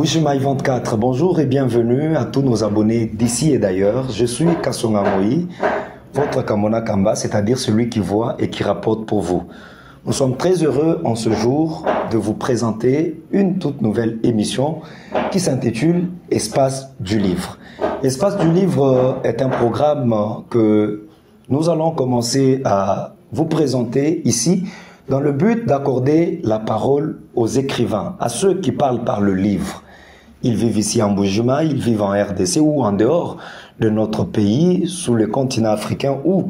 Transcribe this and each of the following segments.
Mbuji-Mayi 24, bonjour et bienvenue à tous nos abonnés d'ici et d'ailleurs. Je suis Kasonga Moï, votre Kamona Kamba, c'est-à-dire celui qui voit et qui rapporte pour vous. Nous sommes très heureux en ce jour de vous présenter une toute nouvelle émission qui s'intitule Espace du Livre. Espace du Livre est un programme que nous allons commencer à vous présenter ici dans le but d'accorder la parole aux écrivains, à ceux qui parlent par le livre. Ils vivent ici en Mbuji-Mayi, ils vivent en RDC ou en dehors de notre pays, sous le continent africain ou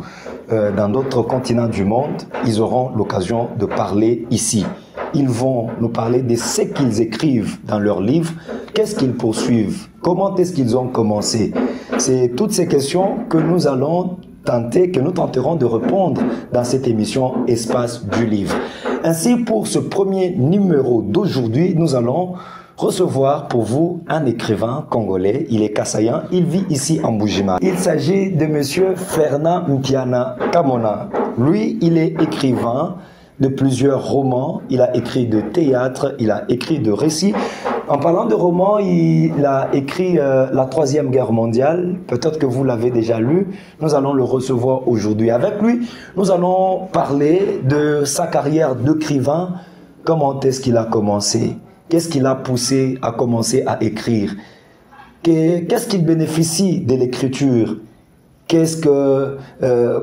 dans d'autres continents du monde. Ils auront l'occasion de parler ici. Ils vont nous parler de ce qu'ils écrivent dans leurs livres, qu'est-ce qu'ils poursuivent, comment est-ce qu'ils ont commencé. C'est toutes ces questions que nous allons que nous tenterons de répondre dans cette émission Espace du Livre. Ainsi, pour ce premier numéro d'aujourd'hui, nous allons recevoir pour vous un écrivain congolais. Il est Kassayan, il vit ici en Mbuji-Mayi. Il s'agit de monsieur Fernand Mpiana Kamona. Lui, il est écrivain de plusieurs romans, il a écrit de théâtre, il a écrit de récits. En parlant de romans, il a écrit La Troisième Guerre mondiale. Peut-être que vous l'avez déjà lu. Nous allons le recevoir aujourd'hui. Avec lui, nous allons parler de sa carrière d'écrivain. Comment est-ce qu'il a commencé? Qu'est-ce qui l'a poussé à commencer à écrire? Qu'est-ce qu'il bénéficie de l'écriture?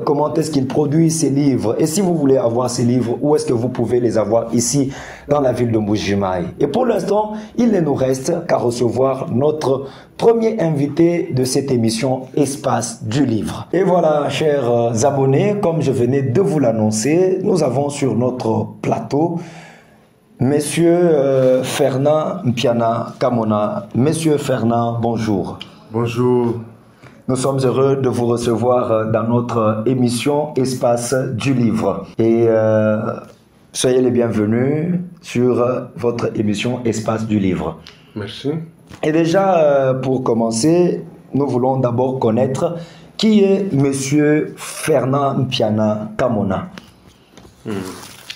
Comment est-ce qu'il produit ses livres? Et si vous voulez avoir ces livres, où est-ce que vous pouvez les avoir? Ici, dans la ville de Mbuji-Mayi. Et pour l'instant, il ne nous reste qu'à recevoir notre premier invité de cette émission Espace du Livre. Et voilà, chers abonnés, comme je venais de vous l'annoncer, nous avons sur notre plateau Monsieur Fernand Mpiana Kamona. Monsieur Fernand, bonjour. Bonjour. Nous sommes heureux de vous recevoir dans notre émission Espace du Livre. Et soyez les bienvenus sur votre émission Espace du Livre. Merci. Et déjà, pour commencer, nous voulons d'abord connaître qui est Monsieur Fernand Mpiana Kamona.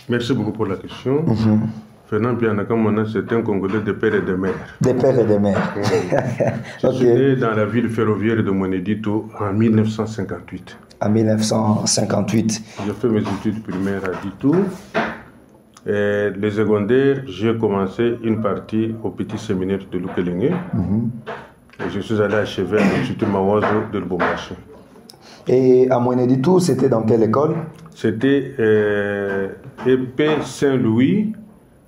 Merci beaucoup pour la question. Fernand Mpiana Kamona, c'est un Congolais de père et de mère. De père et de mère. Je suis né dans la ville ferroviaire de Mweneditu en 1958. En 1958. J'ai fait mes études primaires à Ditou. Et les secondaires, j'ai commencé une partie au petit séminaire de Lukelenge. Et je suis allé achever à l'Institut Mawazo de Lubumbashi. Et à Mweneditu, c'était dans quelle école? C'était EP Saint-Louis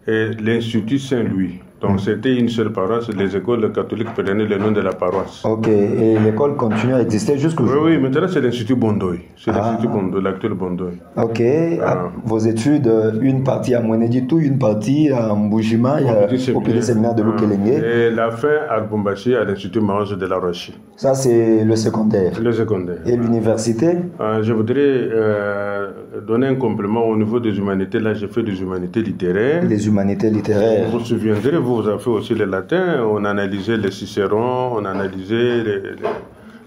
et l'Institut Saint-Louis. Donc c'était une seule paroisse. Les écoles catholiques prenaient le nom de la paroisse. Ok. Et l'école continue à exister jusqu'aujourd'hui? Oui, maintenant c'est l'Institut Bondoy. C'est l'Institut Bondoy, l'actuel Bondoy. Ok. Vos études, une partie à Mweneditu, une partie à Mbuji-Mayi, au petit séminaire de Lukelenge. Et la fin à Lubumbashi, à l'Institut Mawazo de la Roche. Ça, c'est le secondaire. Le secondaire. Et l'université? Je voudrais donner un complément au niveau des humanités. Là, j'ai fait des humanités littéraires. Les humanités littéraires. Vous vous souviendrez, vous avez fait aussi le latin. On analysait les Cicérons, on analysait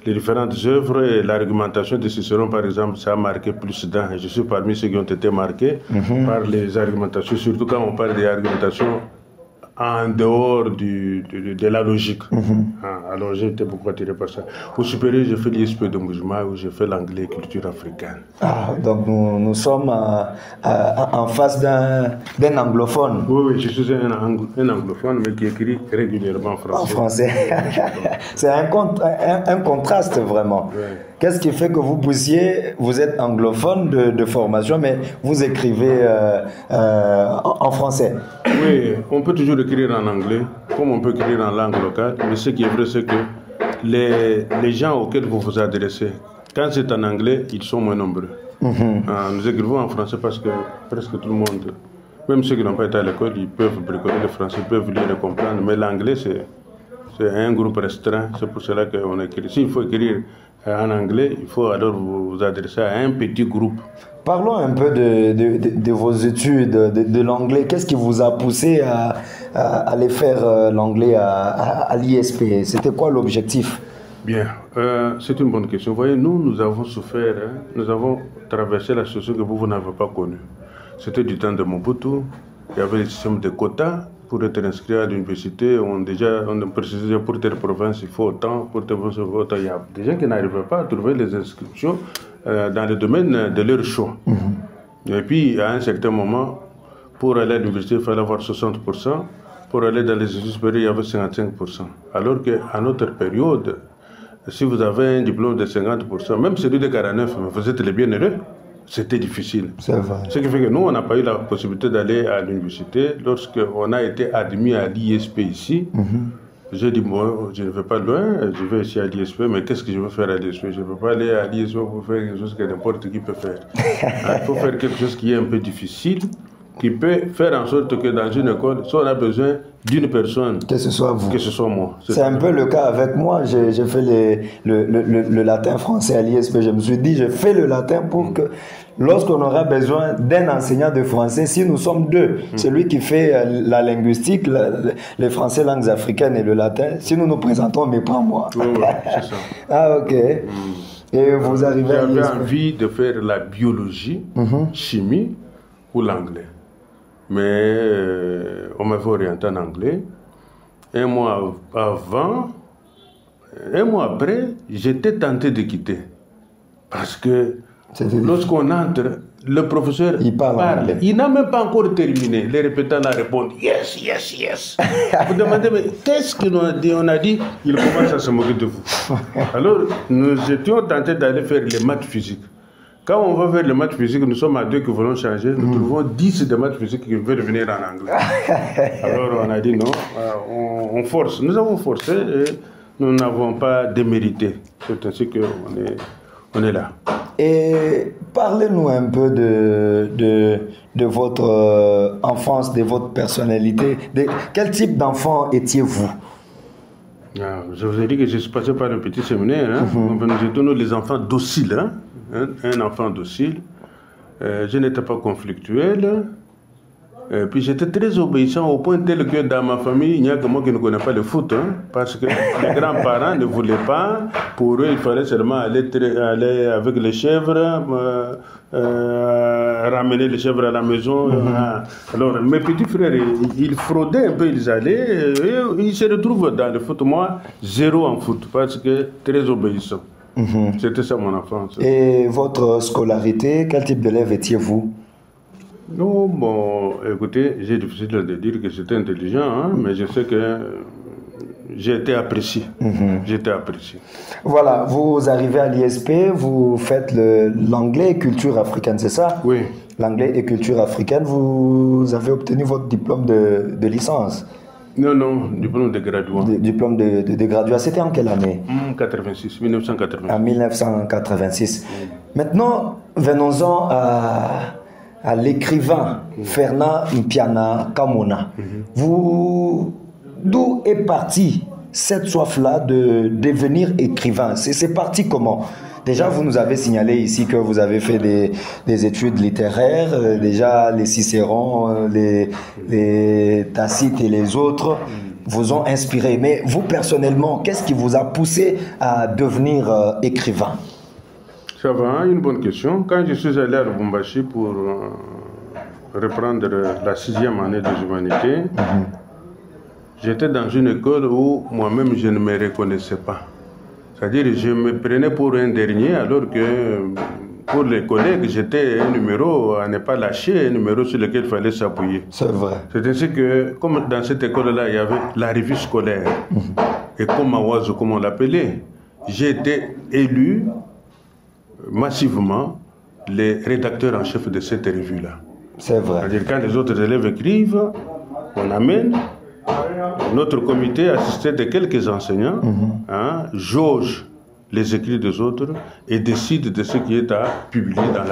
les différentes œuvres et l'argumentation de Cicéron, par exemple, ça a marqué plus d'un. Je suis parmi ceux qui ont été marqués par les argumentations, surtout quand on parle des argumentations en dehors de la logique. Alors j'ai été beaucoup attiré par ça. Au supérieur, j'ai fait l'ISP de Mbuji-Mayi où j'ai fait l'anglais et culture africaine. Donc nous sommes en face d'un anglophone. Oui, je suis un anglophone, mais qui écrit régulièrement en français. En français. C'est un contraste vraiment. Ouais. Qu'est-ce qui fait que vous êtes anglophone de formation, mais vous écrivez en français? Oui, on peut toujours écrire en anglais, comme on peut écrire en langue locale, mais ce qui est vrai, c'est que les gens auxquels vous vous adressez, quand c'est en anglais, ils sont moins nombreux. Nous écrivons en français parce que presque tout le monde, même ceux qui n'ont pas été à l'école, ils peuvent bricoler le français, ils peuvent lire et comprendre, mais l'anglais, c'est un groupe restreint, c'est pour cela qu'on écrit. S'il faut écrire en anglais, il faut alors vous adresser à un petit groupe. Parlons un peu de vos études, de l'anglais. Qu'est-ce qui vous a poussé à aller faire l'anglais à l'ISP? C'était quoi l'objectif? Bien, c'est une bonne question. Vous voyez, nous avons souffert, nous avons traversé la situation que vous n'avez pas connue. C'était du temps de Mobutu, il y avait le système de quotas, pour être inscrit à l'université, on précisait pour telle province, il faut autant, pour telle province, il faut autant. Il y a des gens qui n'arrivaient pas à trouver les inscriptions dans le domaine de leur choix. Et puis, à un certain moment, pour aller à l'université, il fallait avoir 60%. Pour aller dans les études supérieures, il y avait 55%. Alors qu'à notre période, si vous avez un diplôme de 50%, même celui de 49%, vous êtes les bienheureux. C'était difficile. C'est vrai. Ce qui fait que nous, on n'a pas eu la possibilité d'aller à l'université. Lorsqu'on a été admis à l'ISP ici, j'ai dit, moi, je ne vais pas loin, je vais ici à l'ISP, mais qu'est-ce que je veux faire à l'ISP? Je ne peux pas aller à l'ISP pour faire quelque chose que n'importe qui peut faire. Il faut faire quelque chose qui est un peu difficile, qui peut faire en sorte que dans une école, si on a besoin d'une personne, que ce soit vous, que ce soit moi. C'est un peu le cas avec moi. J'ai fait le latin français à l'ISP. Je me suis dit, je fais le latin pour que lorsqu'on aura besoin d'un enseignant de français, si nous sommes deux, celui qui fait la linguistique, les français, langues africaines et le latin, si nous nous présentons, mais pas moi. C'est ça. Ah, ok. Et vous arrivez à l'ISP. J'avais envie de faire la biologie, chimie ou l'anglais. Mais on m'avait orienté en anglais. Un mois après, j'étais tenté de quitter. Parce que lorsqu'on entre, le professeur il parle. Il n'a même pas encore terminé. Les répétants la répondent yes, yes, yes. Vous demandez, mais qu'est-ce qu'on a dit? Il commence à se moquer de vous. Alors, nous étions tentés d'aller faire les maths physiques. Quand on va faire les maths physiques, nous sommes à deux qui voulons changer. Nous trouvons 10 de maths physiques qui veulent venir en anglais. Alors on a dit non, on force. Nous avons forcé et nous n'avons pas démérité. C'est ainsi qu'on est là. Et parlez-nous un peu de votre enfance, de votre personnalité. Quel type d'enfant étiez-vous? Je vous ai dit que je suis passé par un petit séminaire. Nous étions les enfants dociles. Un enfant docile. Je n'étais pas conflictuel. Puis j'étais très obéissant au point tel que dans ma famille, il n'y a que moi qui ne connais pas le foot. Parce que les grands-parents ne voulaient pas. Pour eux, il fallait seulement aller avec les chèvres, ramener les chèvres à la maison. Alors mes petits frères, ils fraudaient un peu, ils allaient. Ils se retrouvent dans le foot. Moi, zéro en foot, parce que très obéissant. C'était ça mon enfance. Et votre scolarité, quel type d'élève étiez-vous? Non, bon, écoutez, j'ai difficile de dire que j'étais intelligent, mais je sais que j'ai été apprécié. J'ai été apprécié. Voilà, vous arrivez à l'ISP, vous faites l'anglais et culture africaine, c'est ça? Oui. L'anglais et culture africaine, vous avez obtenu votre diplôme de licence? Non, diplôme de graduat. Diplôme de graduat, c'était en quelle année? 1986. En 1986. Maintenant, venons-en à l'écrivain Fernand Mpiana Kamona. D'où est partie cette soif-là de devenir écrivain? C'est parti comment? Déjà, vous nous avez signalé ici que vous avez fait des études littéraires, déjà les Cicéron, les Tacite et les autres vous ont inspiré. Mais vous, personnellement, qu'est-ce qui vous a poussé à devenir écrivain? Ça va, une bonne question. Quand je suis allé à Lubumbashi pour reprendre la 6e année des humanités, j'étais dans une école où moi-même je ne me reconnaissais pas. C'est-à-dire je me prenais pour un dernier alors que pour les collègues j'étais un numéro à ne pas lâcher, un numéro sur lequel il fallait s'appuyer. C'est vrai. C'est ainsi que, comme dans cette école-là, il y avait la revue scolaire. Et comme Awazo, comme on l'appelait, j'ai été élu massivement les rédacteurs en chef de cette revue-là. C'est vrai. C'est-à-dire quand les autres élèves écrivent, on amène. Notre comité assisté de quelques enseignants, jauge les écrits des autres et décide de ce qui est à publier dans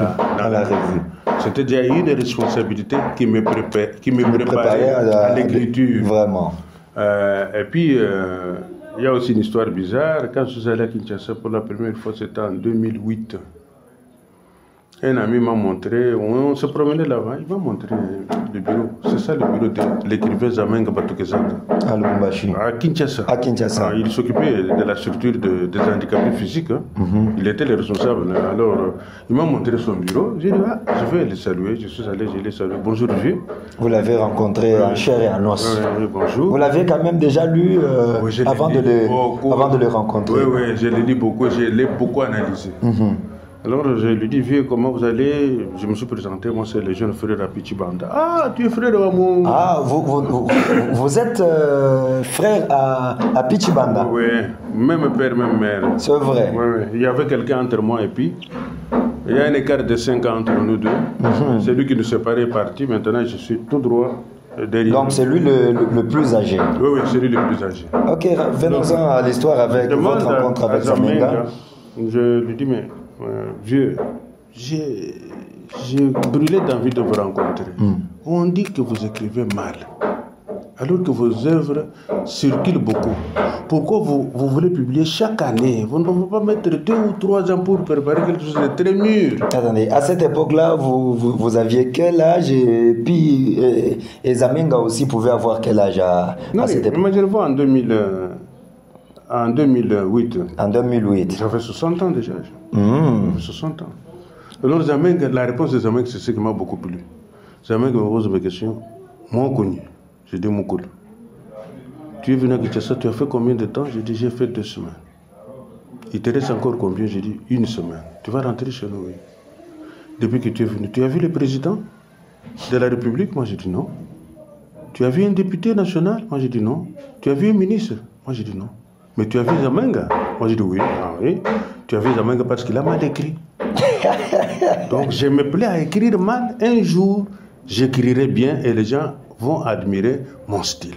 la revue. C'était déjà une responsabilité qui me préparait à l'écriture. Vraiment. Et puis, il y a aussi une histoire bizarre. Quand je suis allé à Kinshasa pour la première fois, c'était en 2008. Un ami m'a montré, on se promenait là-bas, il m'a montré le bureau. C'est ça le bureau de l'écrivain Zamenga Batukezanga. À Lubumbashi. À Kinshasa. À Kinshasa. Il s'occupait de la structure des handicapés physiques. Hein. Il était le responsable. Alors, il m'a montré son bureau. J'ai dit, ah, je vais le saluer. Je suis allé, je l'ai salué. Bonjour, vieux. Vous l'avez rencontré en chair et en os. Oui, bonjour. Vous l'avez quand même déjà lu oui, avant de le rencontrer. Oui, je l'ai lu beaucoup, je l'ai beaucoup analysé. Alors je lui dis, vieux, comment vous allez? Je me suis présenté, moi c'est le jeune frère à Pichibanda. Ah, tu es frère de mon... Ah, vous êtes frère à Pichibanda? Oui, même père, même mère. C'est vrai? Oui, oui. Il y avait quelqu'un entre moi et puis. Il y a un écart de 5 ans entre nous deux. C'est lui qui nous séparait est parti, maintenant je suis tout droit derrière. Donc c'est lui le plus âgé? Oui, oui, c'est lui le plus âgé. Ok, venons-en à l'histoire avec votre rencontre avec Zamenga. Je lui dis, mais... vieux, j'ai brûlé d'envie de vous rencontrer. On dit que vous écrivez mal, alors que vos œuvres circulent beaucoup. Pourquoi vous voulez publier chaque année? Vous ne pouvez pas mettre 2 ou 3 ans pour préparer quelque chose de très mûr. Attendez, à cette époque-là, vous aviez quel âge? Et puis, Zamenga aussi pouvait avoir quel âge à cette époque? Moi, je le vois en 2008. En 2008. J'avais 60 ans déjà. J'avais 60 ans. Alors, Zamenga, la réponse de Zamenga, c'est ce qui m'a beaucoup plu. Zamenga me pose mes questions. Moi, connu. J'ai dit, Moukoul. Tu es venu à Kinshasa, tu as fait combien de temps? J'ai dit, j'ai fait 2 semaines. Il te reste encore combien? J'ai dit, 1 semaine. Tu vas rentrer chez nous, oui. Depuis que tu es venu, tu as vu le président de la République? Moi, j'ai dit non. Tu as vu un député national? Moi, j'ai dit non. Tu as vu un ministre? Moi, j'ai dit non. Mais tu as vu Zamenga? Moi, j'ai dit oui. Ah oui. Tu as vu Zamenga parce qu'il a mal écrit. Donc, je me plais à écrire mal. Un jour, j'écrirai bien et les gens vont admirer mon style.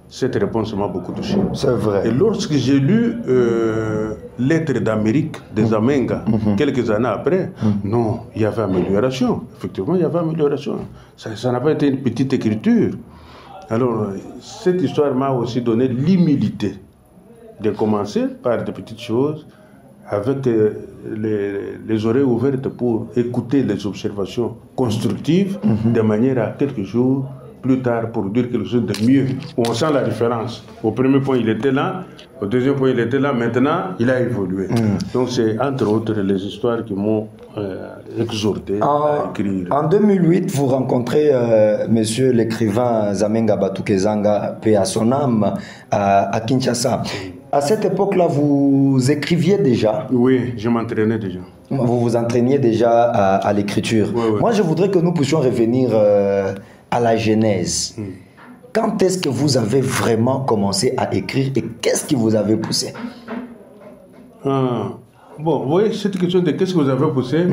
Cette réponse m'a beaucoup touché. C'est vrai. Et lorsque j'ai lu Lettres d'Amérique de Zamenga, quelques années après, non, il y avait amélioration. Effectivement, il y avait amélioration. Ça n'a pas été une petite écriture. Alors, cette histoire m'a aussi donné l'humilité de commencer par des petites choses avec les oreilles ouvertes pour écouter les observations constructives de manière à quelques jours plus tard pour dire quelque chose de mieux. On sent la différence. Au premier point, il était là. Au deuxième point, il était là. Maintenant, il a évolué. Donc, c'est entre autres les histoires qui m'ont exhorté à écrire. En 2008, vous rencontrez monsieur l'écrivain Zamenga Batukezanga, paix à son âme, à Kinshasa. À cette époque-là, vous écriviez déjà? Oui, je m'entraînais déjà. Vous vous entraîniez déjà à l'écriture. Oui, oui. Moi, je voudrais que nous puissions revenir à la genèse. Quand est-ce que vous avez vraiment commencé à écrire et qu'est-ce qui vous avait poussé? Bon, vous voyez, cette question de qu'est-ce que vous avez poussé,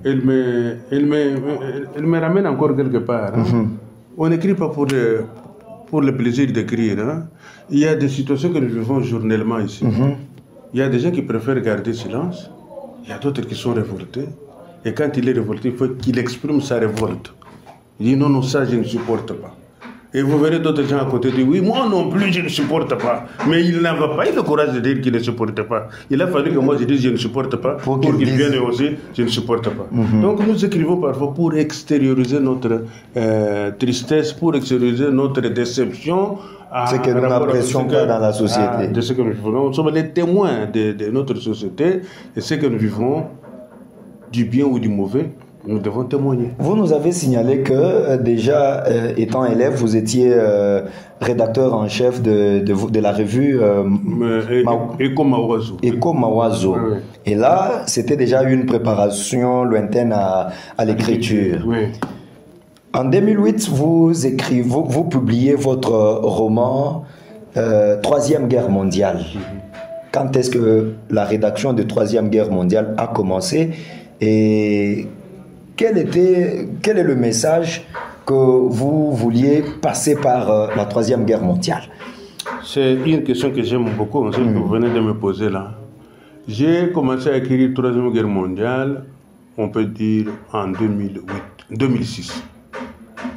elle me ramène encore quelque part. Hein. On n'écrit pas pour le plaisir d'écrire. Hein. Il y a des situations que nous vivons journellement ici. Il y a des gens qui préfèrent garder silence. Il y a d'autres qui sont révoltés. Et quand il est révolté, il faut qu'il exprime sa révolte. Il dit non, non, ça je ne supporte pas. Et vous verrez d'autres gens à côté dire oui, moi non plus je ne supporte pas. Mais il n'avait pas eu le courage de dire qu'il ne supporte pas. Il a fallu que moi je dise je ne supporte pas pour qu'il vienne aussi je ne supporte pas. Donc nous écrivons parfois pour extérioriser notre tristesse, pour extérioriser notre déception. Ce que nous n'apprécions pas dans la société. De ce que nous vivons. Nous sommes les témoins de notre société et ce que nous vivons, du bien ou du mauvais. Nous devons témoigner. Vous nous avez signalé que déjà, étant élève, vous étiez rédacteur en chef de la revue Eko Mawazo. Eko Mawazo. Oui. Et là, c'était déjà une préparation lointaine à l'écriture. Oui. En 2008, vous publiez votre roman Troisième Guerre mondiale. Quand est-ce que la rédaction de Troisième Guerre mondiale a commencé et quel est le message que vous vouliez passer par la Troisième Guerre mondiale? C'est une question que j'aime beaucoup, celle que vous venez de me poser là. J'ai commencé à écrire Troisième Guerre mondiale, on peut dire en 2006.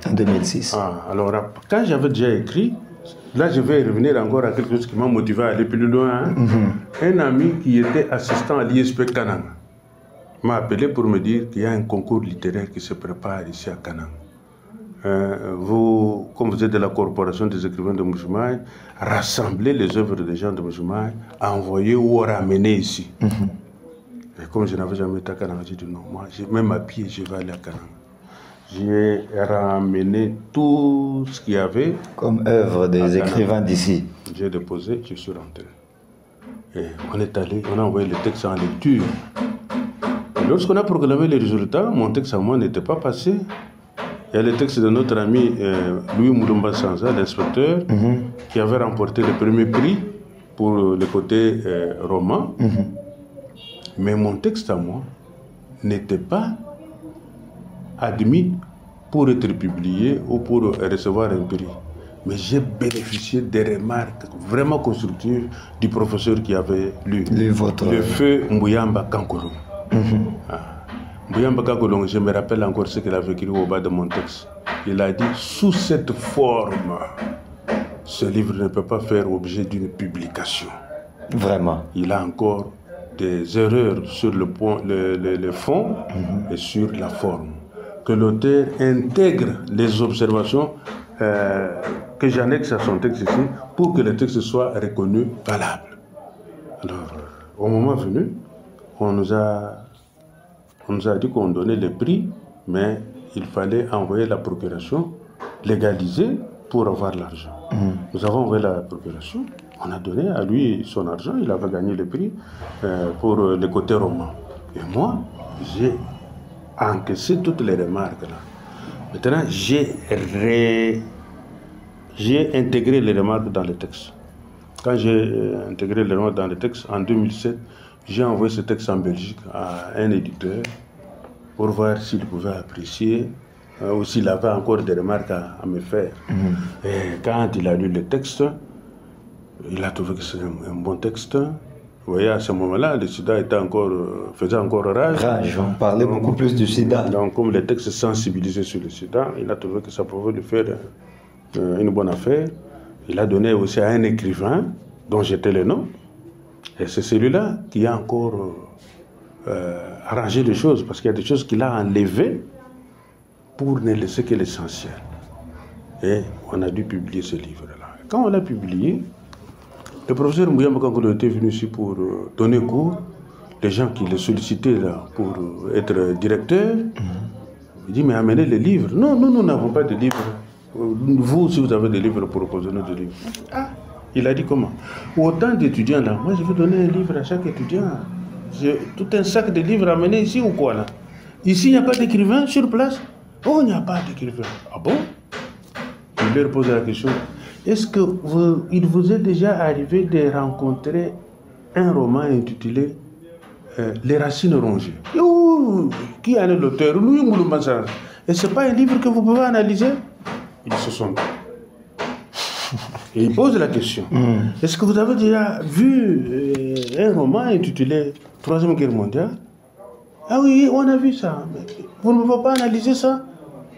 En 2006. Alors, quand j'avais déjà écrit, là je vais revenir encore à quelque chose qui m'a motivé à aller plus loin. Un ami qui était assistant à l'ISP Kananga m'a appelé pour me dire qu'il y a un concours littéraire qui se prépare ici à Kanang. Vous, comme vous êtes de la corporation des écrivains de Mbuji-Mayi, rassemblez les œuvres des gens de Mbuji-Mayi, envoyez ou ramenez ici. Et comme je n'avais jamais été à Kanang, j'ai dit non, moi, même à pied, je vais aller à Kanang. J'ai ramené tout ce qu'il y avait. Comme œuvre des écrivains d'ici. J'ai déposé, je suis rentré. Et on est allé, on a envoyé le texte en lecture. Et lorsqu'on a proclamé les résultats, mon texte à moi n'était pas passé. Il y a le texte de notre ami Louis Moulumba Sanza, l'inspecteur, qui avait remporté le premier prix pour le côté roman. Mais mon texte à moi n'était pas admis pour être publié ou pour recevoir un prix. Mais j'ai bénéficié des remarques vraiment constructives du professeur qui avait lu le feu Mbuyamba Kankoulou. Mbuyamba Kankoulou, je me rappelle encore ce qu'il avait écrit au bas de mon texte. Il a dit, sous cette forme, ce livre ne peut pas faire objet d'une publication. Vraiment. Il a encore des erreurs sur le fond et sur la forme. Que l'auteur intègre les observations que j'annexe à son texte ici pour que le texte soit reconnu valable. Alors, au moment venu, on nous a dit qu'on donnait le prix, mais il fallait envoyer la procuration légalisée pour avoir l'argent. Nous avons envoyé la procuration, on a donné à lui son argent, il avait gagné le prix pour le côté roman. Et moi, j'ai encaissé toutes les remarques là. Maintenant, j'ai intégré les remarques dans le texte. Quand j'ai intégré les remarques dans le texte, en 2007, j'ai envoyé ce texte en Belgique à un éditeur pour voir s'il pouvait apprécier ou s'il avait encore des remarques à me faire. Et quand il a lu le texte, il a trouvé que c'était un bon texte. Vous voyez, à ce moment-là, le sida faisait encore rage. On parlait beaucoup plus du sida. Donc, comme le texte sensibilisait sur le sida, il a trouvé que ça pouvait lui faire une bonne affaire. Il a donné aussi à un écrivain, dont j'étais le nom. Et c'est celui-là qui a encore arrangé les choses, parce qu'il y a des choses qu'il a enlevées pour ne laisser que l'essentiel. Et on a dû publier ce livre-là. Quand on l'a publié, le professeur Mbuyamba Kankoulou était venu ici pour donner cours. Les gens qui le sollicitaient là, pour être directeur, il dit, mais amenez les livres. Non, nous n'avons pas de livres. Vous, si vous avez des livres, proposez-nous des livres. Ah, il a dit comment? Autant d'étudiants là, moi je vais donner un livre à chaque étudiant. Tout un sac de livres amenés ici ou quoi là? Ici, il n'y a pas d'écrivain sur place? Oh, il n'y a pas d'écrivain. Ah bon? Il leur pose la question. Est-ce qu'il vous est déjà arrivé de rencontrer un roman intitulé Les racines rongées? Qui en est l'auteur? Louis Moulumba Sanza. Et ce n'est pas un livre que vous pouvez analyser? Ils se sont dit. Et il pose la question. Est-ce que vous avez déjà vu un roman intitulé Troisième Guerre mondiale? Ah oui, on a vu ça. Mais vous ne pouvez pas analyser ça?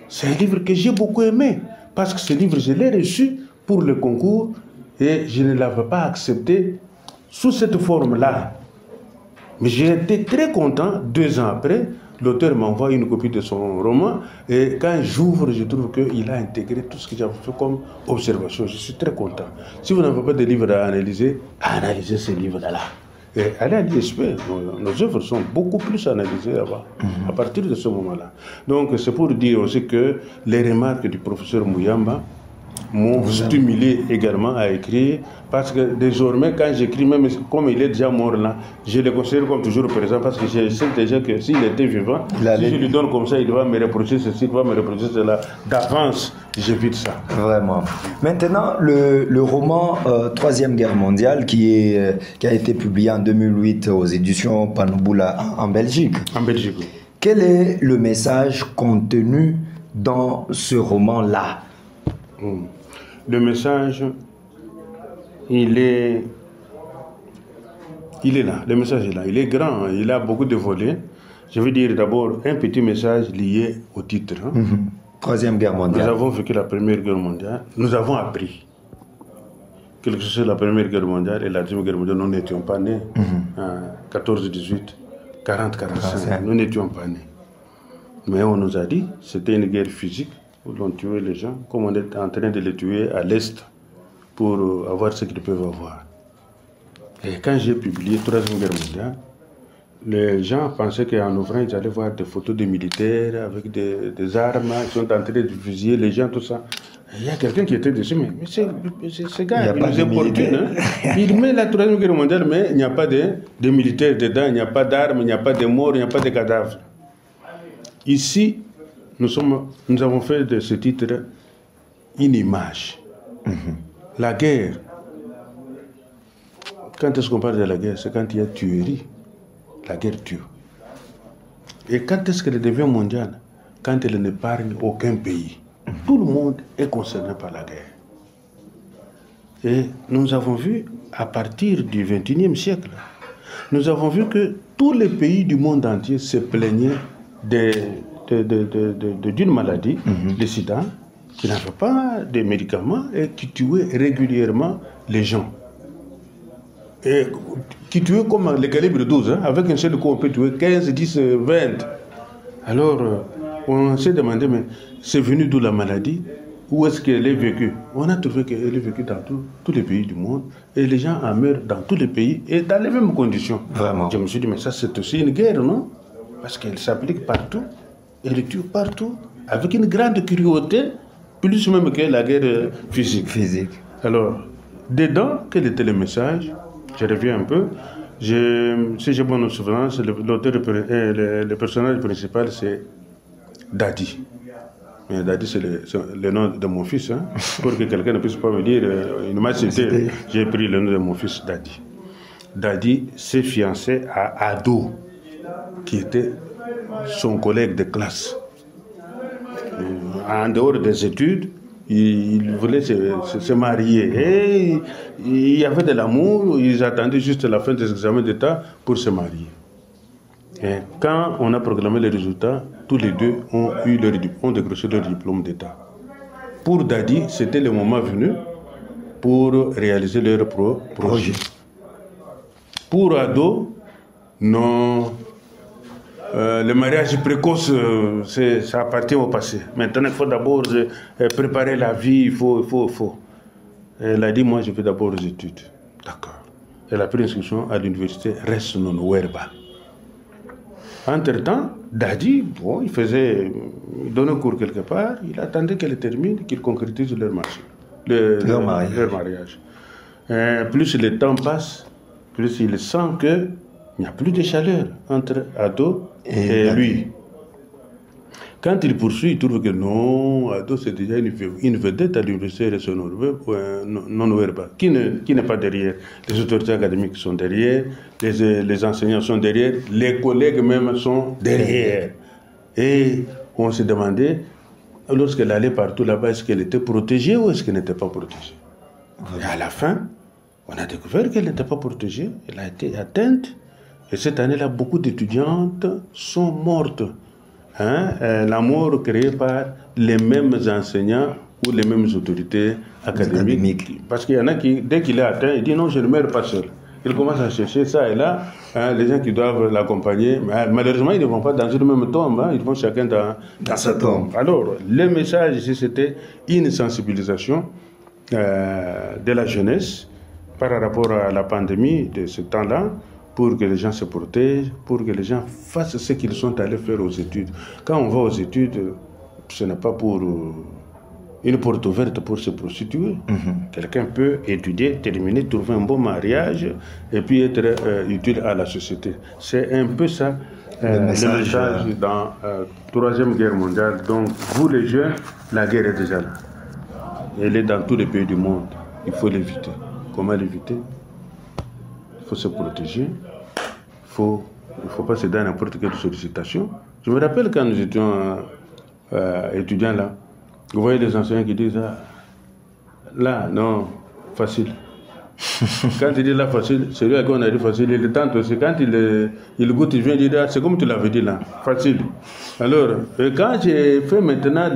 C'est un livre que j'ai beaucoup aimé. Parce que ce livre, je l'ai reçu pour le concours et je ne l'avais pas accepté sous cette forme-là. Mais j'ai été très content, 2 ans après, l'auteur m'envoie une copie de son roman et quand j'ouvre, je trouve qu'il a intégré tout ce que j'avais fait comme observation. Je suis très content. Si vous n'avez pas de livre à analyser, analysez ce livre-là. Et allez à l'ISP, nos œuvres sont beaucoup plus analysées là-bas, à partir de ce moment-là. Donc c'est pour dire aussi que les remarques du professeur Mbuyamba m'ont stimulé également à écrire, parce que désormais, quand j'écris, même comme il est déjà mort là, je le considère comme toujours présent, parce que je sais déjà que s'il était vivant, si je lui donne comme ça, il va me reprocher ceci, il va me reprocher cela. D'avance, j'évite ça. Vraiment. Maintenant, le roman Troisième Guerre mondiale, qui a été publié en 2008 aux éditions Panoboula en Belgique. En Belgique, oui. Quel est le message contenu dans ce roman-là? Le message, il est là. Le message est là. Il est grand, il a beaucoup de volets. Je veux dire d'abord un petit message lié au titre. Troisième Guerre mondiale. Nous avons vécu la Première Guerre mondiale. Nous avons appris quelque chose sur la Première Guerre mondiale et la Deuxième Guerre mondiale. Nous n'étions pas nés en 14-18. 40-45. Nous n'étions pas nés. Mais on nous a dit c'était une guerre physique où l'on tuait les gens, comme on est en train de les tuer à l'Est pour avoir ce qu'ils peuvent avoir. Et quand j'ai publié la Troisième Guerre mondiale, les gens pensaient qu'en ouvrant, ils allaient voir des photos de militaires avec des armes, ils sont en train de fusiller les gens, tout ça. Et il y a quelqu'un qui était dessus, mais ce gars, il nous importune. Hein? Il met la Troisième Guerre mondiale, mais il n'y a pas de militaires dedans, il n'y a pas d'armes, il n'y a pas de morts, il n'y a pas de cadavres. Ici, nous avons fait de ce titre une image. La guerre. Quand est-ce qu'on parle de la guerre? C'est quand il y a tuerie. La guerre tue. Et quand est-ce qu'elle devient mondiale? Quand elle n'épargne aucun pays. Tout le monde est concerné par la guerre. Et nous avons vu, à partir du XXIe siècle, nous avons vu que tous les pays du monde entier se plaignaient d'une maladie, le sida, qui n'avait pas de médicaments et qui tuait régulièrement les gens. Et qui tuait comme le calibre 12, hein, avec un seul coup on peut tuer 15, 10, 20. Alors on s'est demandé, mais c'est venu d'où la maladie? Où est-ce qu'elle est vécue? On a trouvé qu'elle est vécue dans tous les pays du monde et les gens en meurent dans tous les pays et dans les mêmes conditions. Vraiment. Je me suis dit, mais ça c'est aussi une guerre, non? Parce qu'elle s'applique partout, elle tue partout, avec une grande cruauté, plus même que la guerre physique. Alors, dedans, quel était le message? Je reviens un peu. Si j'ai bonne souvenance, le personnage principal, c'est Dadi. Mais Dadi, c'est le nom de mon fils. Hein. Pour que quelqu'un ne puisse pas me dire, il m'a cité, j'ai pris le nom de mon fils, Dadi. Dadi s'est fiancé à Ado, qui était son collègue de classe. En dehors des études, il voulait se marier. Et il y avait de l'amour, ils attendaient juste la fin des examens d'État pour se marier. Et quand on a proclamé les résultats, tous les deux ont décroché leur diplôme d'État. Pour Dadi, c'était le moment venu pour réaliser leur projet. Pour Ado, non. Le mariage précoce, ça appartient au passé. Maintenant, il faut d'abord préparer la vie, il faut. Elle a dit, moi, je fais d'abord les études. D'accord. Elle a pris inscription à l'université Res Non Werba. Entre-temps, Dadi, bon, il donnait cours quelque part, il attendait qu'elle termine, qu'ils concrétisent leur mariage. Plus le temps passe, plus il sent qu'il n'y a plus de chaleur entre Ado et lui. Quand il poursuit, il trouve que non, Ado c'est déjà une vedette à l'université non Werba, qui n'est pas derrière. Les autorités académiques sont derrière, les enseignants sont derrière, les collègues même sont derrière. Et on se demandait, lorsqu'elle allait partout là-bas, est-ce qu'elle était protégée ou est-ce qu'elle n'était pas protégée? Et à la fin, on a découvert qu'elle n'était pas protégée, elle a été atteinte. Et cette année-là, beaucoup d'étudiantes sont mortes. La mort créée par les mêmes enseignants ou les mêmes autorités académiques. Parce qu'il y en a qui, dès qu'il est atteint, il dit non, je ne meurs pas seul. Il commence à chercher ça et là, les gens qui doivent l'accompagner. Malheureusement, ils ne vont pas dans une même tombe, ils vont chacun dans sa tombe. Alors, le message ici, c'était une sensibilisation de la jeunesse par rapport à la pandémie de ce temps-là, pour que les gens se protègent, pour que les gens fassent ce qu'ils sont allés faire aux études. Quand on va aux études, ce n'est pas pour une porte ouverte pour se prostituer. Quelqu'un peut étudier, terminer, trouver un bon mariage et puis être utile à la société. C'est un peu ça le message dans la Troisième Guerre mondiale. Donc, vous les jeunes, la guerre est déjà là. Elle est dans tous les pays du monde. Il faut l'éviter. Comment l'éviter? Il faut se protéger, il ne faut pas céder à n'importe quelle sollicitation. Je me rappelle quand nous étions étudiants là, vous voyez les enseignants qui disent là, non, facile. Quand il dit là, facile, celui à qui on a dit facile, il tente aussi. Quand il goûte, il vient c'est comme tu l'avais dit là, facile. Alors, quand j'ai fait maintenant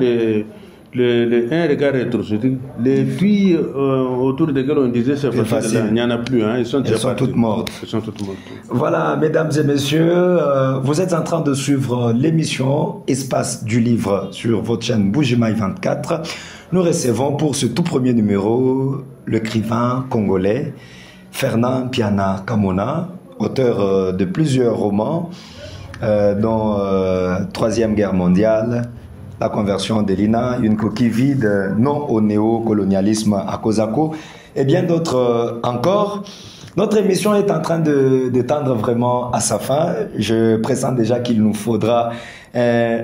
un regard rétrospectif, les filles autour desquelles on disait c'est facile, il n'y en a plus, hein, elles sont toutes mortes. Elles sont toutes mortes. Voilà, mesdames et messieurs, vous êtes en train de suivre l'émission Espace du Livre sur votre chaîne Bujimaï 24. Nous recevons pour ce tout premier numéro l'écrivain congolais Fernand Piana Kamona, auteur de plusieurs romans, dont Troisième Guerre mondiale, La conversion d'Elina, Une coquille vide, Non au néocolonialisme à Kozako, et bien d'autres encore. Notre émission est en train de tendre vraiment à sa fin. Je pressens déjà qu'il nous faudra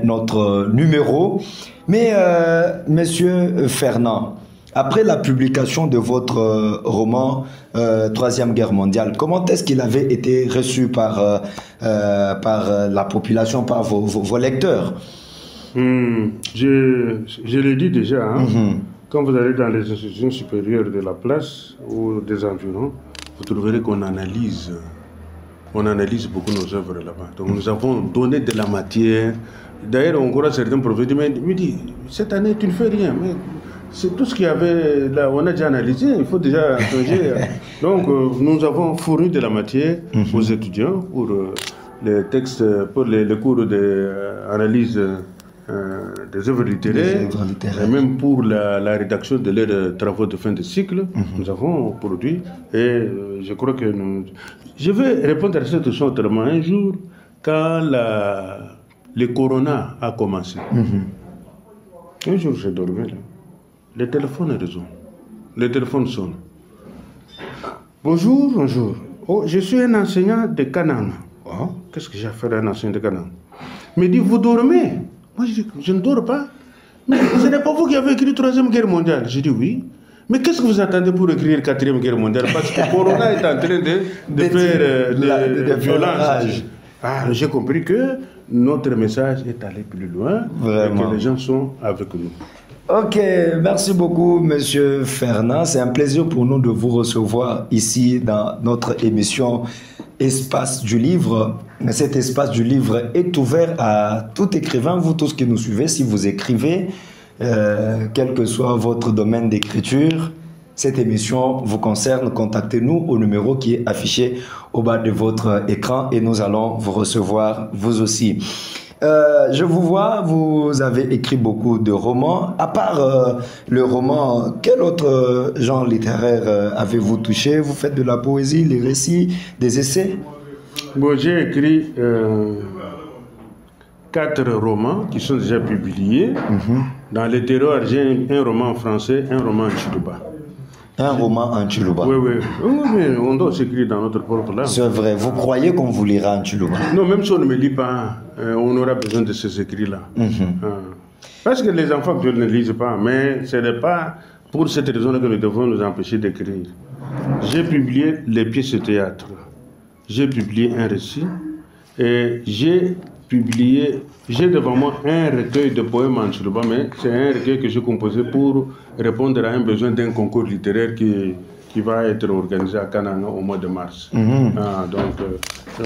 notre numéro. Mais, monsieur Fernand, après la publication de votre roman Troisième Guerre mondiale, comment est-ce qu'il avait été reçu par la population, par vos lecteurs? Je l'ai dit déjà, hein, quand vous allez dans les institutions supérieures de la place ou des environs, vous trouverez qu'on analyse beaucoup nos œuvres là-bas. Donc nous avons donné de la matière. D'ailleurs, encore certains professeurs me disent, cette année tu ne fais rien, mais c'est tout ce qu'il y avait là, on a déjà analysé, il faut déjà changer. Donc nous avons fourni de la matière aux étudiants pour les textes, pour les cours d'analyse des œuvres littéraires, et même pour la rédaction de leurs travaux de fin de cycle, nous avons produit. Et je crois que je vais répondre à cette question autrement. Un jour, quand le corona a commencé, un jour je dormais là, le téléphone résonne, le téléphone sonne. Bonjour, bonjour. Oh, je suis un enseignant de Canaan. Oh, qu'est-ce que j'ai à faire un enseignant de Canaan? Il me dit, vous dormez? Moi, je dis, je ne dors pas. Mais ce n'est pas vous qui avez écrit Troisième Guerre mondiale. Je dis, oui. Mais qu'est-ce que vous attendez pour écrire Quatrième Guerre mondiale? Parce que Corona est en train de faire des violences. Ah, j'ai compris que notre message est allé plus loin. Vraiment. Et que les gens sont avec nous. Ok, merci beaucoup, monsieur Fernand. C'est un plaisir pour nous de vous recevoir ici dans notre émission Espace du Livre. Cet espace du livre est ouvert à tout écrivain, vous tous qui nous suivez. Si vous écrivez, quel que soit votre domaine d'écriture, cette émission vous concerne. Contactez-nous au numéro qui est affiché au bas de votre écran et nous allons vous recevoir vous aussi. Je vous vois, vous avez écrit beaucoup de romans. À part le roman, quel autre genre littéraire avez-vous touché? Vous faites de la poésie, les récits, des essais? Bon, j'ai écrit 4 romans qui sont déjà publiés. Dans les terroirs, j'ai un roman en français, un roman en Chiluba. Un roman en Chiluba. Oui, mais on doit s'écrire dans notre propre langue. C'est vrai. Vous croyez qu'on vous lira en Chiluba? Non, même si on ne me lit pas, on aura besoin de ces écrits-là. Parce que les enfants ne lisent pas, mais ce n'est pas pour cette raison que nous devons nous empêcher d'écrire. J'ai publié les pièces de théâtre. J'ai publié un récit. Et j'ai devant moi un recueil de poèmes en Chiluba, mais c'est un recueil que j'ai composé pour répondre à un besoin d'un concours littéraire qui va être organisé à Kananga au mois de mars. Donc,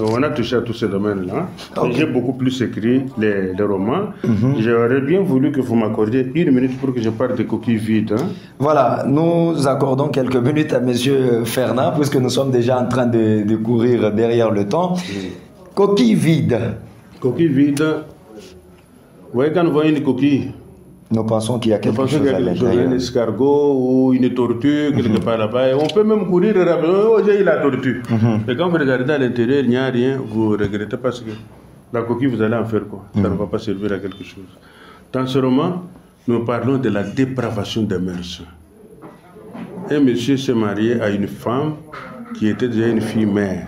on a touché à tous ces domaines-là. Okay. J'ai beaucoup plus écrit les romans. J'aurais bien voulu que vous m'accordiez 1 minute pour que je parle des coquilles vides. Voilà, nous accordons quelques minutes à M. Fernand, puisque nous sommes déjà en train de courir derrière le temps. Coquille vide. Coquille vide. Vous voyez, quand on voit une coquille, nous pensons qu'il y a quelque chose à l'intérieur. Un escargot ou une tortue, quelque part là-bas. On peut même courir et rappeler, oh, j'ai eu la tortue. Mais quand vous regardez à l'intérieur, il n'y a rien, vous regrettez parce que la coquille, vous allez en faire quoi? Ça ne va pas servir à quelque chose. Dans ce roman, nous parlons de la dépravation des mœurs. Un monsieur s'est marié à une femme qui était déjà une fille mère.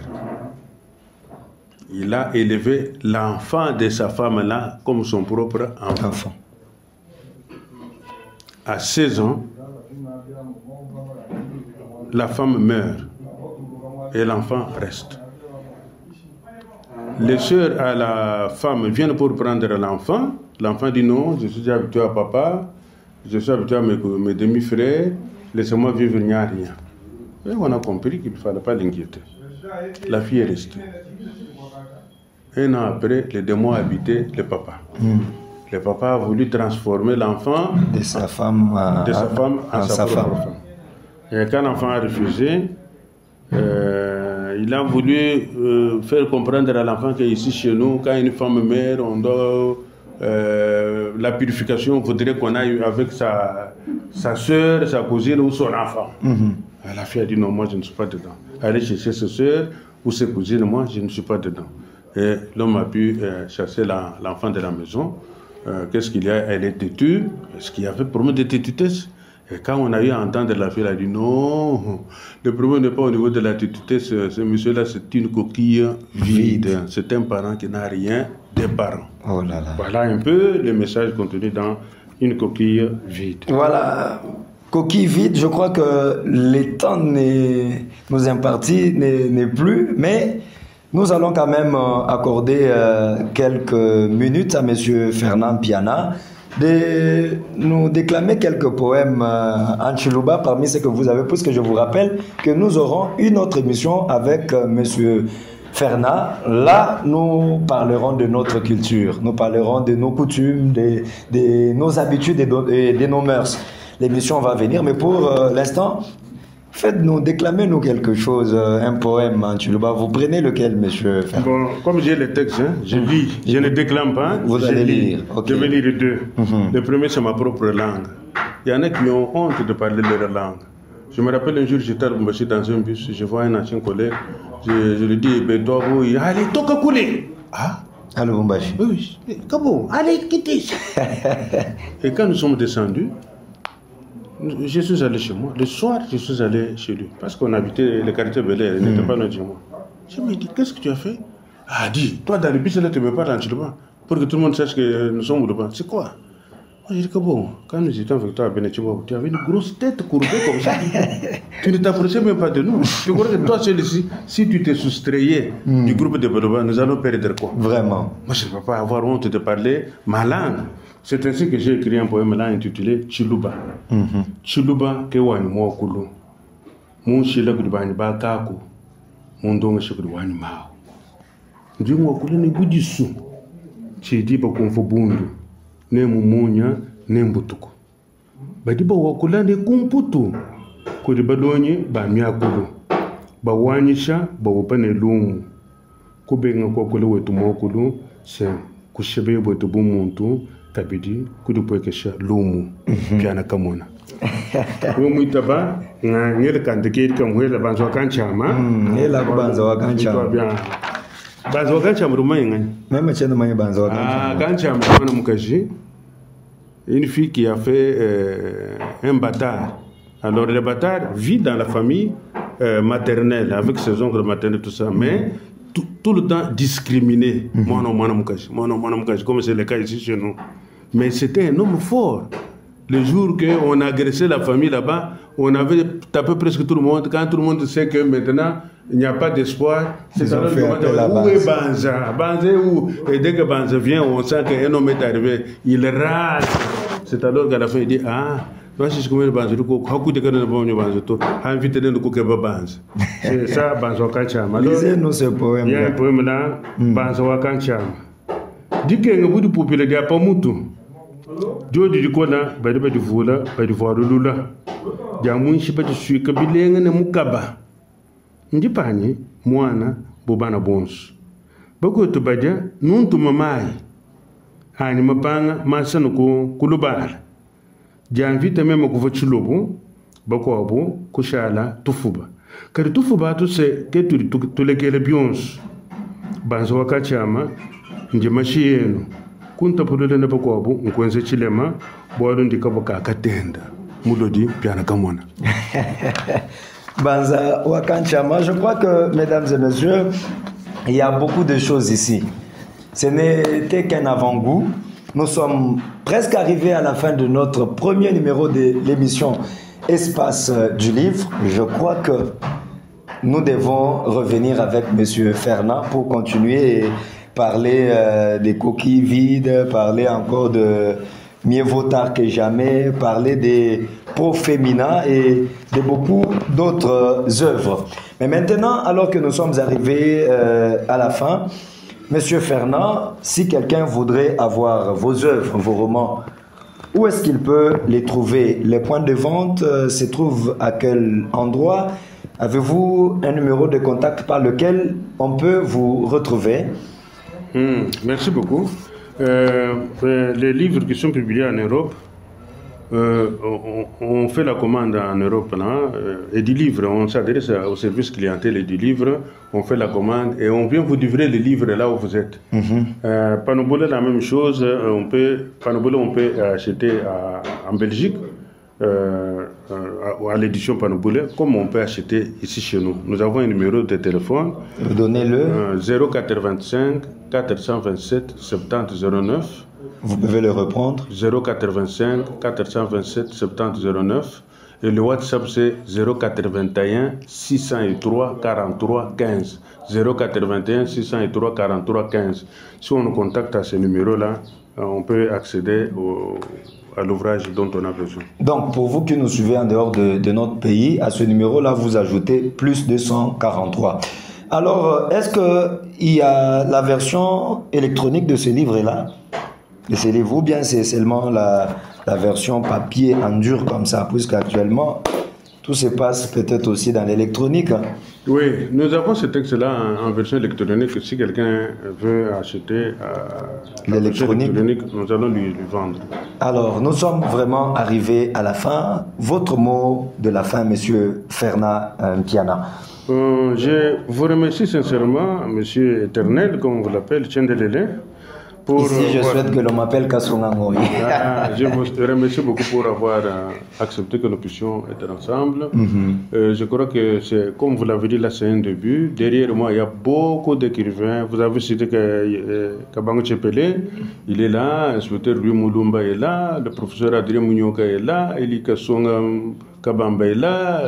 Il a élevé l'enfant de sa femme-là comme son propre enfant. À 16 ans, la femme meurt et l'enfant reste. Les sœurs à la femme viennent pour prendre l'enfant. L'enfant dit non, je suis déjà habitué à papa, je suis habitué à mes demi-frères, laissez-moi vivre, il n'y a rien. Et on a compris qu'il ne fallait pas l'inquiéter. La fille est restée. 1 an après, les démons habitaient le papa. Le papa a voulu transformer l'enfant de sa femme en sa propre femme. Et quand l'enfant a refusé, il a voulu faire comprendre à l'enfant qu'ici chez nous, quand une femme meurt, on doit la purification, il faudrait qu'on aille avec sa soeur, sa cousine ou son enfant. La fille a dit non, moi je ne suis pas dedans. Allez chercher sa soeur ou ses cousines, moi je ne suis pas dedans. Et l'homme a pu chasser l'enfant de la maison. Qu'est-ce qu'il y a? Elle est têtue. Est-ce qu'il y avait problème de tétutesse? Et quand on a eu à entendre la fille, elle a dit non, le problème n'est pas au niveau de la tétutesse. Ce monsieur-là, c'est une coquille vide. C'est un parent qui n'a rien des parents. Oh là là. Voilà un peu le message contenu dans une coquille vide. Voilà. Coquille vide, je crois que le temps nous imparti n'est plus, mais nous allons quand même accorder quelques minutes à M. Fernand Piana de nous déclamer quelques poèmes en Chiluba parmi ceux que vous avez, puisque je vous rappelle que nous aurons une autre émission avec M. Fernand. Là, nous parlerons de notre culture, nous parlerons de nos coutumes, de nos habitudes et de nos mœurs. L'émission va venir, mais pour l'instant, faites-nous, déclamez-nous quelque chose, un poème en Chiluba. Vous prenez lequel, monsieur Fernand? Bon, comme j'ai le texte, je lis, je ne déclame pas. Vous allez lire. Okay. Je vais lire deux. Le premier, c'est ma propre langue. Il y en a qui ont honte de parler leur langue. Je me rappelle un jour, j'étais dans un bus, je vois un ancien collègue, je lui dis, ben toi, vous, allez, toka couler. Ah? Allô, Bumbashi. Oui, comment? Allez, quittez. Et quand nous sommes descendus, je suis allé chez moi. Le soir, je suis allé chez lui. Parce qu'on habitait le quartier Bel-Air, il n'était pas loin de chez moi. Je me dis, qu'est-ce que tu as fait? Ah, dis, toi dans le bus, là, tu me parles en Chiluba pour que tout le monde sache que nous sommes au Liban. C'est quoi? Moi, j'ai dit que bon, quand nous étions avec toi à Benetiba, tu avais une grosse tête courbée comme ça. Tu ne t'approchais même pas de nous. Tu crois que toi, celui-ci, si tu te soustrayais du groupe de Bedoba, nous allons perdre quoi? Vraiment. Moi, je ne peux pas avoir honte de parler ma langue. C'est ainsi que j'ai écrit un poème là intitulé Chiluba. Chiluba ke wani mwakulu. Mun shila kudibani bakaku. Mun donga shikudibani mao. Ndi mwakulu ni budisu. Chidi ba kumfu bundu. Ne mumunya ne mbutuku. Badiba wakula ne kumputu. Kudibadonye ba miakulu. Ba wanyisha ba wupane lumu. Kubenga kwa kule wetu mwakulu. Se kushebe wetu bumuntu. Kabidi kudupoekesha lumu piana kamona umu itaba ngere kandike kamwela banzo kanchama ela banzo wakanchama banzo kanchama rumayenga même cheno manye banzo kanchama na mukaji une fille qui a fait un bâtard. Alors le bâtard vit dans la famille maternelle avec ses oncles maternels tout ça, mais tout le temps discriminé. Comme c'est le cas ici chez nous. Mais c'était un homme fort. Le jour qu'on a agressé la famille là-bas, on avait tapé presque tout le monde. Quand tout le monde sait que maintenant, il n'y a pas d'espoir, c'est alors où est Banza? Banza où? Et dès que Banza vient, on sent qu'un homme est arrivé. Il râle. C'est alors qu'à la fin, il dit, ah, c'est ça, Banzo Kanchama. Lisez-nous ce poème. Il y a un poème là, Banzo Kanchama. Dit qu'il y a un bout de poupée, il n'y a pas moutou. Dieu dit quoi là, bah de voula, bah de voir le lula. Diamouin, je sais pas, je suis kabilé, ne mukaba. Ndi pani, moana, bobana bons. Bako to badia, non to mamai. Ani mapanga, masano ko kulubala. Janvita même ko vochilobo bako abo kushala tufuba kari tufuba to se ke tu lekele bions banzo wakachama nje mashiyeno kunta podole na bako abo nkwenze chilema bodo ndikabo kakatenda mulodi piana kamona banza wakachama. Je crois que mesdames et messieurs, il y a beaucoup de choses ici. Ce n'était qu'un avant-goût. Nous sommes presque arrivés à la fin de notre premier numéro de l'émission Espace du Livre. Je crois que nous devons revenir avec M. Fernand pour continuer et parler des coquilles vides, parler encore de Mieux vaut tard que jamais, parler des pros féminins et de beaucoup d'autres œuvres. Mais maintenant, alors que nous sommes arrivés à la fin, Monsieur Fernand, si quelqu'un voudrait avoir vos œuvres, vos romans, où est-ce qu'il peut les trouver? Les points de vente se trouvent à quel endroit? Avez-vous un numéro de contact par lequel on peut vous retrouver? Merci beaucoup. Les livres qui sont publiés en Europe, on fait la commande en Europe, et du livre, on s'adresse au service clientèle et du livre, on fait la commande et on vient vous livrer les livres là où vous êtes. Panobola, la même chose, Panobola, on peut acheter en Belgique, à l'édition Panobola, comme on peut acheter ici chez nous. Nous avons un numéro de téléphone. Donnez-le. 085 427 70 09. Vous pouvez le reprendre. 085 427 70 09. Et le WhatsApp, c'est 081 603 43 15. 081 603 43 15. Si on nous contacte à ce numéro-là, on peut accéder à l'ouvrage dont on a besoin. Donc, pour vous qui nous suivez en dehors de notre pays, à ce numéro-là, vous ajoutez plus 243. Alors, est-ce qu'il y a la version électronique de ce livre-là? De ce livre, ou bien c'est seulement la version papier en dur comme ça, puisqu'actuellement, tout se passe peut-être aussi dans l'électronique. Oui, nous avons ce texte-là en version électronique. Si quelqu'un veut acheter l'électronique, nous allons lui vendre. Alors, nous sommes vraiment arrivés à la fin. Votre mot de la fin, Monsieur Fernand Mpiana. Je vous remercie sincèrement, Monsieur Éternel, comme on vous l'appelle, Tchendelele. Ici, je souhaite que l'on m'appelle Kasongangoy. Je vous remercie beaucoup pour avoir accepté que nous puissions être ensemble. Je crois que, comme vous l'avez dit là, c'est un début. Derrière moi, il y a beaucoup d'écrivains. Vous avez cité Kabango Tchepele, il est là, l'inspecteur Louis Moulumba est là, le professeur Adrien Mounioka est là, Eli Kasonga Kabamba est là,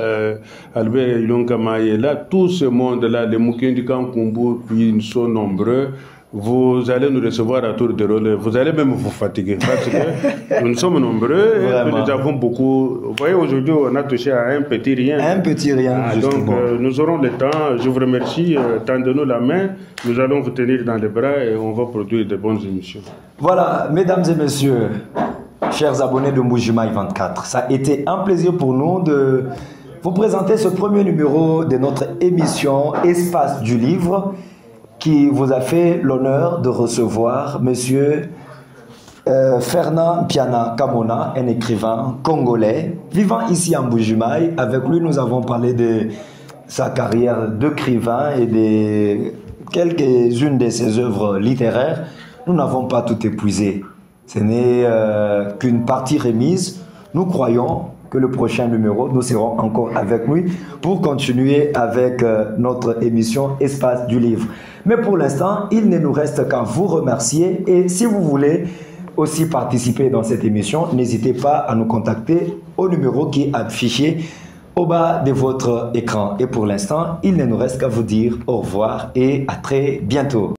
Albert Ilonkama est là. Tout ce monde-là, les Moukendi Kankumbu, ils sont nombreux. Vous allez nous recevoir à tour de rôle. Vous allez même vous fatiguer parce que nous sommes nombreux et nous avons beaucoup. Vous voyez, aujourd'hui, on a touché à un petit rien. Un petit rien, donc, nous aurons le temps. Je vous remercie. Tendez-nous la main. Nous allons vous tenir dans les bras et on va produire de bonnes émissions. Voilà, mesdames et messieurs, chers abonnés de Mbujimaï 24, ça a été un plaisir pour nous de vous présenter ce premier numéro de notre émission Espace du Livre, qui vous a fait l'honneur de recevoir Monsieur Fernand Mpiana Kamona, un écrivain congolais vivant ici en Mbujimaï. Avec lui, nous avons parlé de sa carrière d'écrivain et de quelques-unes de ses œuvres littéraires. Nous n'avons pas tout épuisé. Ce n'est qu'une partie remise. Nous croyons que le prochain numéro, nous serons encore avec lui pour continuer avec notre émission Espace du Livre. Mais pour l'instant, il ne nous reste qu'à vous remercier. Et si vous voulez aussi participer dans cette émission, n'hésitez pas à nous contacter au numéro qui est affiché au bas de votre écran. Et pour l'instant, il ne nous reste qu'à vous dire au revoir et à très bientôt.